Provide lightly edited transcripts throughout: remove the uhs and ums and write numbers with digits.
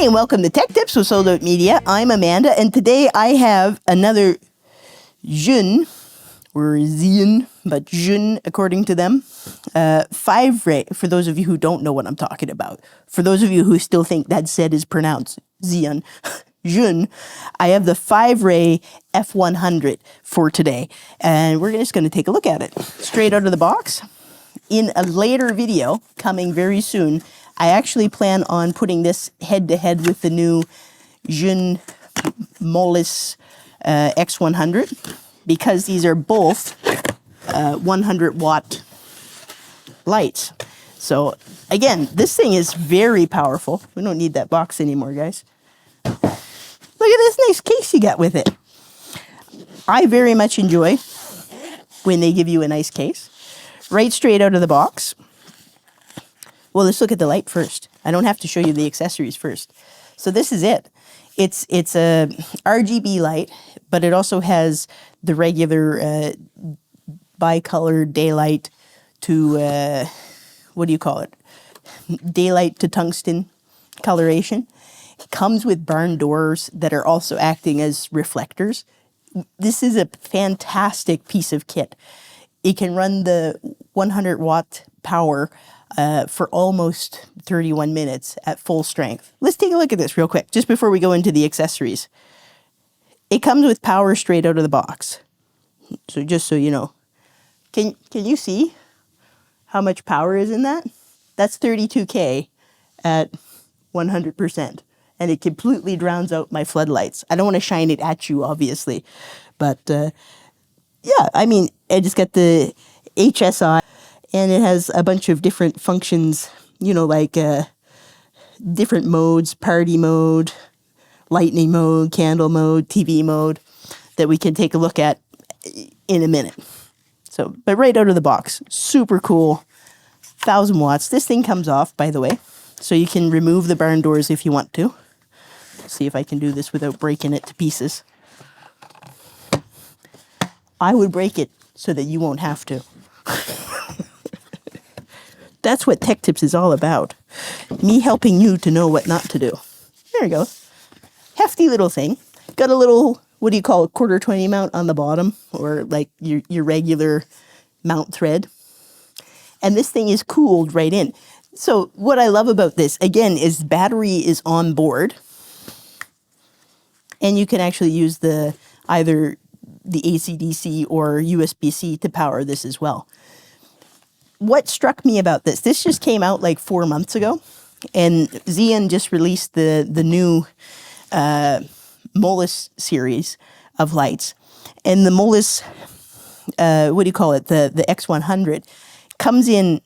and welcome to Tech Tips with Sold Out Media. I'm Amanda, and today I have another Zhiyun, or Zhiyun, but Zhiyun according to them. Fiveray, for those of you who don't know what I'm talking about. For those of you who still think that said is pronounced Zhiyun, Zhiyun, I have the Fiveray F100 for today, and we're just going to take a look at it straight out of the box. In a later video coming very soon, I actually plan on putting this head-to-head with the new Zhiyun Molis X100 because these are both 100-watt lights. So, again, this thing is very powerful. We don't need that box anymore, guys. Look at this nice case you got with it. I very much enjoy when they give you a nice case. Right straight out of the box. Well, let's look at the light first. I don't have to show you the accessories first. So this is it. It's a RGB light, but it also has the regular bicolor daylight to, what do you call it? Daylight to tungsten coloration. It comes with barn doors that are also acting as reflectors. This is a fantastic piece of kit. It can run the 100-watt power for almost 31 minutes at full strength. Let's take a look at this real quick, just before we go into the accessories. It comes with power straight out of the box. So just so you know. Can you see how much power is in that? That's 32K at 100%. And it completely drowns out my floodlights. I don't want to shine it at you, obviously. But, yeah, I mean, I just got the HSI. And it has a bunch of different functions, you know, like different modes, party mode, lightning mode, candle mode, TV mode, that we can take a look at in a minute. So, but right out of the box, super cool, 1,000 watts. This thing comes off, by the way, so you can remove the barn doors if you want to. Let's see if I can do this without breaking it to pieces. I would break it so that you won't have to. That's what Tech Tips is all about. Me helping you to know what not to do. There you go. Hefty little thing. Got a little, what do you call it, quarter 20 mount on the bottom, or like your regular mount thread. And this thing is cooled right in. So what I love about this, again, is battery is on board. And you can actually use either the AC/DC or USB-C to power this as well. What struck me about this just came out like 4 months ago, and Zhiyun just released the new Molis series of lights. And the Molis, what do you call it, the X100, comes in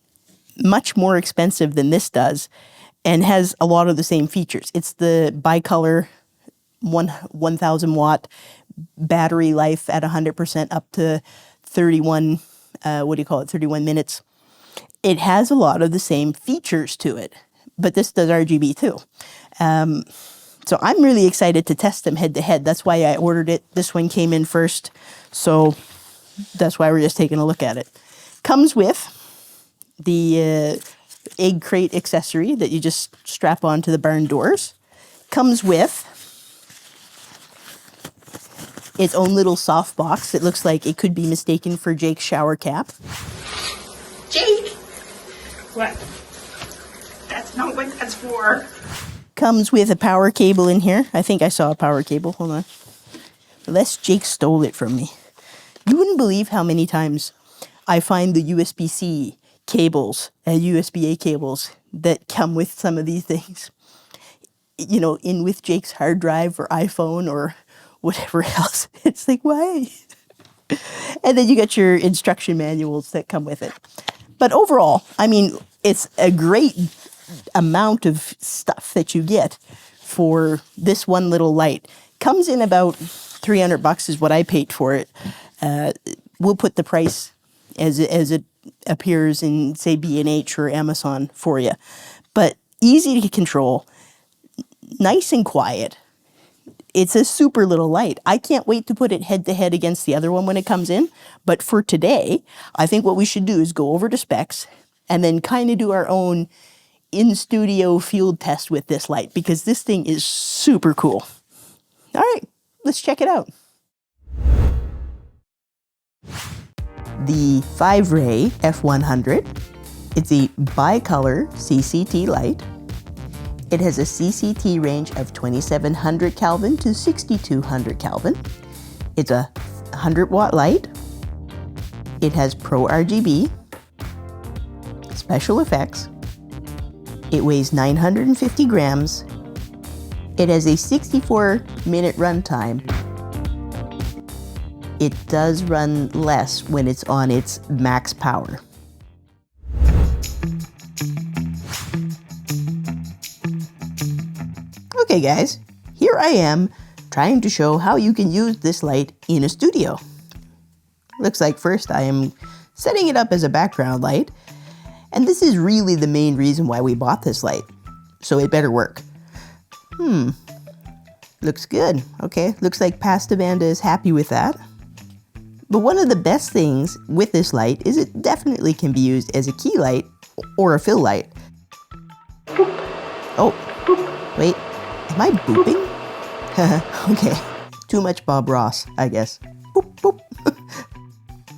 much more expensive than this does and has a lot of the same features. It's the bicolor 1,000 watt battery life at 100% up to 31, 31 minutes. It has a lot of the same features to it, but this does RGB too. So I'm really excited to test them head to head. That's why I ordered it. This one came in first, so that's why we're just taking a look at it. Comes with the egg crate accessory that you just strap onto the barn doors. Comes with its own little soft box. It looks like it could be mistaken for Jake's shower cap. Jake! What? That's not what that's for. Comes with a power cable in here. I think I saw a power cable. Hold on. Unless Jake stole it from me. You wouldn't believe how many times I find the USB-C cables and USB-A cables that come with some of these things. You know, in with Jake's hard drive or iPhone or whatever else. It's like, why? And then you got your instruction manuals that come with it. But overall, I mean, it's a great amount of stuff that you get for this one little light. Comes in about $300 is what I paid for it. We'll put the price as it appears in, say, B&H or Amazon for you. But easy to control, nice and quiet. It's a super little light. I can't wait to put it head to head against the other one when it comes in. But for today, I think what we should do is go over to specs and then kind of do our own in-studio field test with this light because this thing is super cool. All right, let's check it out. The Fiveray F100. It's a bicolor CCT light. It has a CCT range of 2700 Kelvin to 6200 Kelvin. It's a 100-watt light. It has Pro RGB, special effects. It weighs 950 grams. It has a 64-minute runtime. It does run less when it's on its max power. Okay guys, here I am trying to show how you can use this light in a studio. Looks like first I am setting it up as a background light, and this is really the main reason why we bought this light, so it better work. Looks good. Okay, looks like Past Amanda is happy with that. But one of the best things with this light is it definitely can be used as a key light or a fill light. Oh, wait, am I booping? Okay, too much Bob Ross, I guess. Boop, boop.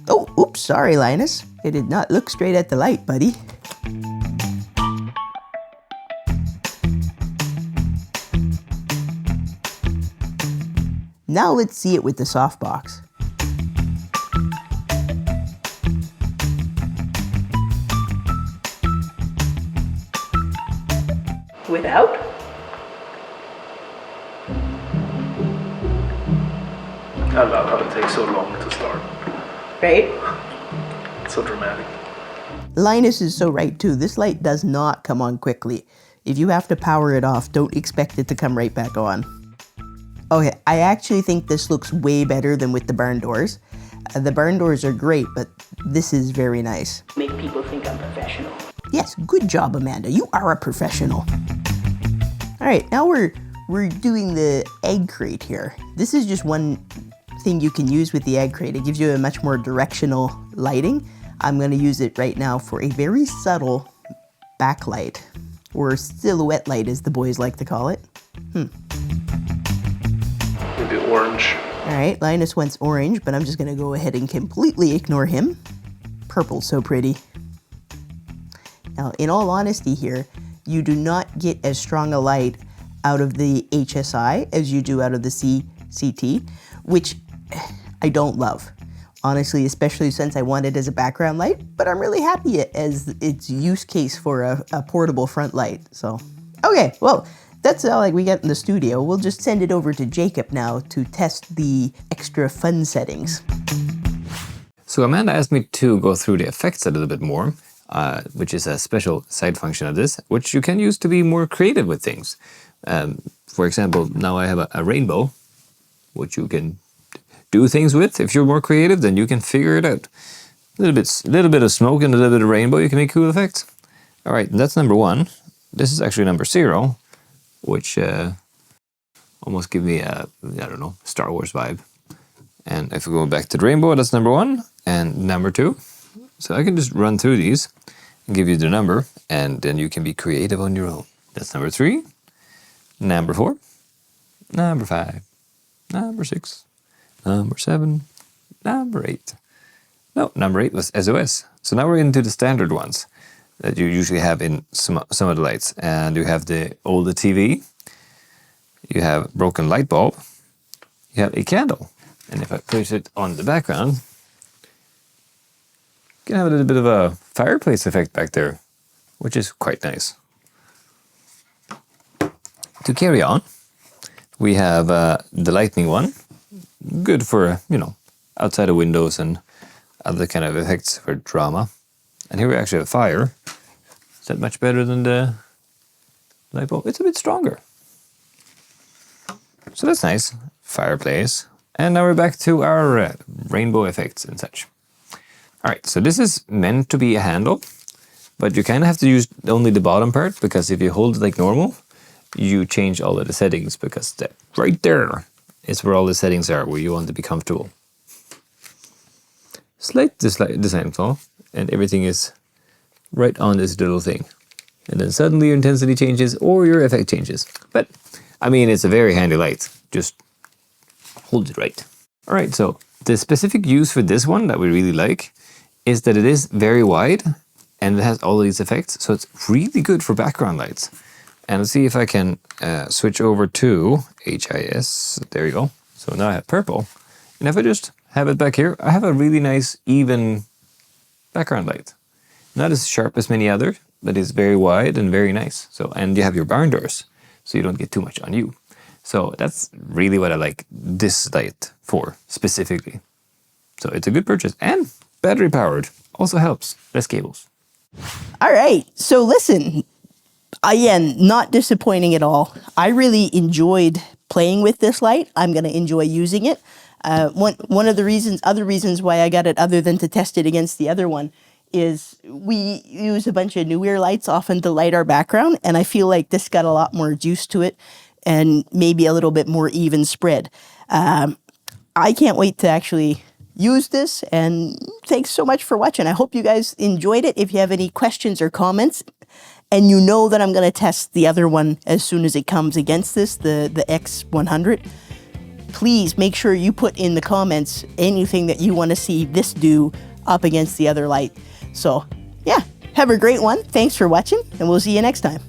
Oh, oops, sorry, Linus. It did not look straight at the light, buddy. Now let's see it with the softbox. Without? I love how it takes so long to start. Right? It's so dramatic. Linus is so right too. This light does not come on quickly. If you have to power it off, don't expect it to come right back on. Okay, I actually think this looks way better than with the barn doors. The barn doors are great, but this is very nice. Make people think I'm professional. Yes, good job, Amanda. You are a professional. All right, now we're doing the egg crate here. This is just one thing you can use with the egg crate. It gives you a much more directional lighting. I'm going to use it right now for a very subtle backlight, or silhouette light as the boys like to call it. Maybe orange. All right, Linus wants orange, but I'm just going to go ahead and completely ignore him. Purple's so pretty. Now, in all honesty here, you do not get as strong a light out of the HSI as you do out of the CCT, which I don't love. Honestly, especially since I want it as a background light, but I'm really happy as its use case for a portable front light. So, okay, well, that's all we got in the studio. We'll just send it over to Jacob now to test the extra fun settings. So Amanda asked me to go through the effects a little bit more, which is a special side function of this, which you can use to be more creative with things. For example, now I have a rainbow, which you can do things with. If you're more creative, then you can figure it out. A little bit of smoke and a little bit of rainbow, you can make cool effects. All right, that's number one. This is actually number 0, which almost give me a, I don't know, Star Wars vibe. And if we go back to the rainbow, that's number 1 and number 2. So I can just run through these and give you the number, and then you can be creative on your own. That's number 3, number 4, number 5, number 6, number 7, number 8. No, number 8 was SOS. So now we're into the standard ones that you usually have in some of the lights. And you have the older TV, you have broken light bulb, you have a candle. And if I place it on the background, you can have a little bit of a fireplace effect back there, which is quite nice. To carry on, we have the lightning one, good for, you know, outside of windows and other kind of effects for drama. And here we actually have fire. Is that much better than the light bulb? It's a bit stronger. So that's nice. Fireplace. And now we're back to our rainbow effects and such. All right, so this is meant to be a handle, but you kind of have to use only the bottom part, because if you hold it like normal, you change all of the settings, because that right there is where all the settings are, where you want to be comfortable. Slight design flaw, and everything is right on this little thing. And then suddenly your intensity changes or your effect changes. But, I mean, it's a very handy light. Just hold it right. All right, so the specific use for this one that we really like is that it is very wide and it has all these effects. So it's really good for background lights. And let's see if I can switch over to HIS. There you go. So now I have purple. And if I just have it back here, I have a really nice, even background light. Not as sharp as many others, but it's very wide and very nice. So, and you have your barn doors, so you don't get too much on you. So that's really what I like this light for, specifically. So it's a good purchase, and battery powered also helps. Less cables. All right, so listen, again, not disappointing at all. I really enjoyed playing with this light. I'm going to enjoy using it. One of the other reasons why I got it, other than to test it against the other one, is we use a bunch of newer lights often to light our background, and I feel like this got a lot more juice to it and maybe a little bit more even spread. I can't wait to actually use this, and thanks so much for watching. I hope you guys enjoyed it. If you have any questions or comments, and you know that I'm going to test the other one as soon as it comes against this, the X100, please make sure you put in the comments anything that you want to see this do up against the other light. So, yeah, have a great one. Thanks for watching, and we'll see you next time.